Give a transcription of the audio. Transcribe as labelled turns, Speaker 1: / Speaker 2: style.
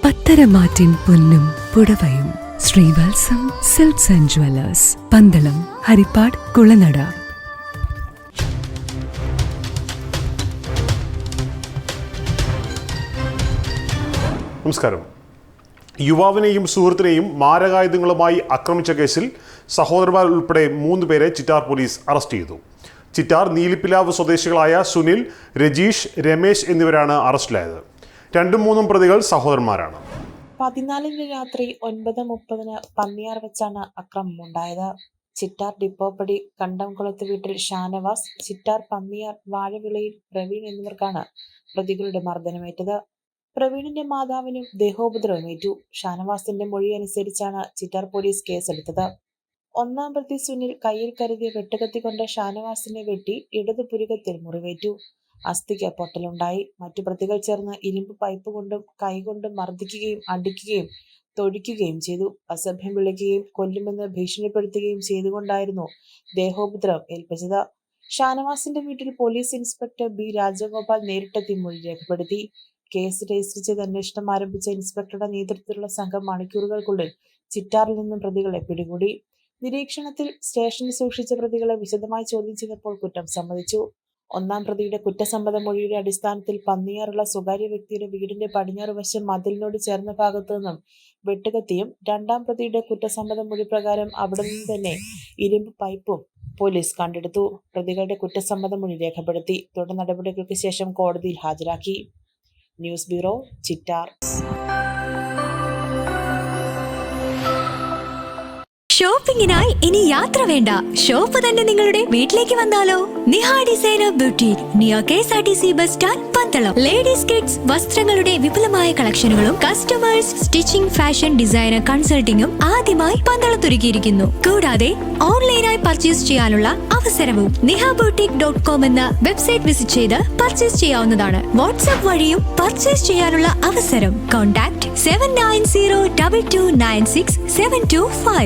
Speaker 1: പത്തരമാറ്റിൻ പൊന്നും പുടവയും. Sreevalsam silks and jewellers, Pandalam, Haripad, Kulanada.
Speaker 2: നമസ്കാരം. യുവാവിനെയും സുഹൃത്തിനെയും മാരകായുധങ്ങളുമായി ആക്രമിച്ച കേസിൽ സഹോദരന്മാർ ഉൾപ്പെടെ 3 പേരെ ചിറ്റാർ പോലീസ് അറസ്റ്റ് ചെയ്തു. ചിറ്റാർ നീലിപ്പിലാവ് സ്വദേശികളായ സുനിൽ, രജീഷ്, രമേശ് എന്നിവരാണ് അറസ്റ്റിലായത്. 2-3 പ്രതികൾ സഹോദരന്മാരാണ്.
Speaker 3: 14 രാത്രി 9:30 പന്നിയാർ വെച്ചാണ് അക്രമമുണ്ടായത്. ചിറ്റാർ ഡിപ്പോപ്പടി കണ്ടംകുളത്ത് വീട്ടിൽ ഷാനവാസ്, ചിറ്റാർ പന്നിയാർ വാഴവിളയിൽ പ്രവീൺ എന്നിവർക്കാണ് പ്രതികളുടെ മർദ്ദനമേറ്റത്. പ്രവീണിന്റെ മാതാവിനും ദേഹോപദ്രവമേറ്റു. ഷാനവാസിന്റെ മൊഴി അനുസരിച്ചാണ് ചിറ്റാർ പോലീസ് കേസെടുത്തത്. 1-ാം പ്രതി സുനിൽ കയ്യിൽ കരുതിയ വെട്ടുകത്തി കൊണ്ട് ഷാനവാസിനെ വെട്ടി ഇടതു പുരുകത്തിൽ മുറിവേറ്റു. അസ്ഥിക്ക് പൊട്ടലുണ്ടായി. മറ്റു പ്രതികൾ ചേർന്ന് ഇരുമ്പ് പൈപ്പ് കൊണ്ടും കൈകൊണ്ടും മർദ്ദിക്കുകയും അടിക്കുകയും തൊഴിക്കുകയും ചെയ്തു. അസഭ്യം വിളിക്കുകയും കൊല്ലുമെന്ന് ഭീഷണിപ്പെടുത്തുകയും ചെയ്തുകൊണ്ടായിരുന്നു ദേഹോപദ്രവം ഏൽപ്പിച്ചത്. ഷാനവാസിന്റെ വീട്ടിൽ പോലീസ് ഇൻസ്പെക്ടർ ബി രാജഗോപാൽ നേരിട്ടെത്തി മൊഴി രേഖപ്പെടുത്തി. കേസ് രജിസ്റ്റർ ചെയ്ത് അന്വേഷണം ആരംഭിച്ച ഇൻസ്പെക്ടറുടെ നേതൃത്വത്തിലുള്ള സംഘം മണിക്കൂറുകൾക്കുള്ളിൽ ചിറ്റാറിൽ നിന്നും പ്രതികളെ പിടികൂടി. നിരീക്ഷണത്തിൽ സ്റ്റേഷനിൽ സൂക്ഷിച്ച പ്രതികളെ വിശദമായി ചോദ്യം ചെയ്തപ്പോൾ കുറ്റം സമ്മതിച്ചു. 1-ാം പ്രതിയുടെ കുറ്റസമ്മത മൊഴിയുടെ അടിസ്ഥാനത്തിൽ പന്നിയാറുള്ള സ്വകാര്യ വ്യക്തിയുടെ വീടിന്റെ പടിഞ്ഞാറ് വശം മതിലിനോട് ചേർന്ന ഭാഗത്തു നിന്നും വെട്ടുകത്തിയും 2-ാം പ്രതിയുടെ കുറ്റസമ്മത മൊഴി പ്രകാരം അവിടെ നിന്ന് തന്നെ ഇരുമ്പ് പൈപ്പും പോലീസ് കണ്ടെടുത്തു. പ്രതികളുടെ കുറ്റസമ്മത മൊഴി രേഖപ്പെടുത്തി. തുടർ നടപടികൾക്ക് ശേഷം കോടതിയിൽ ഹാജരാക്കി. News bureau, Chittar.
Speaker 4: ഷോപ്പിംഗിനായി ഇനി യാത്ര വേണ്ട, ഷോപ്പ് തന്നെ നിങ്ങളുടെ വീട്ടിലേക്ക് വന്നാലോ? Niha designer boutique, near KSRTC bus stand, Pandalam. Ladies kids വസ്ത്രങ്ങളുടെ വിപുലമായ കളക്ഷനുകളും കസ്റ്റമേഴ്സ് സ്റ്റിച്ചിങ്, ഫാഷൻ ഡിസൈനർ കൺസൾട്ടിംഗും ആദ്യമായി പന്തളത്തൊരുക്കിയിരിക്കുന്നു. കൂടാതെ ഓൺലൈനായി പർച്ചേസ് ചെയ്യാനുള്ള അവസരവും. nihaboutique.com എന്ന വെബ്സൈറ്റ് വിസിറ്റ് ചെയ്ത് പർച്ചേസ് ചെയ്യാവുന്നതാണ്. വാട്സ്ആപ്പ് വഴിയും പർച്ചേസ് ചെയ്യാനുള്ള അവസരം. കോൺടാക്ട് 7902296725.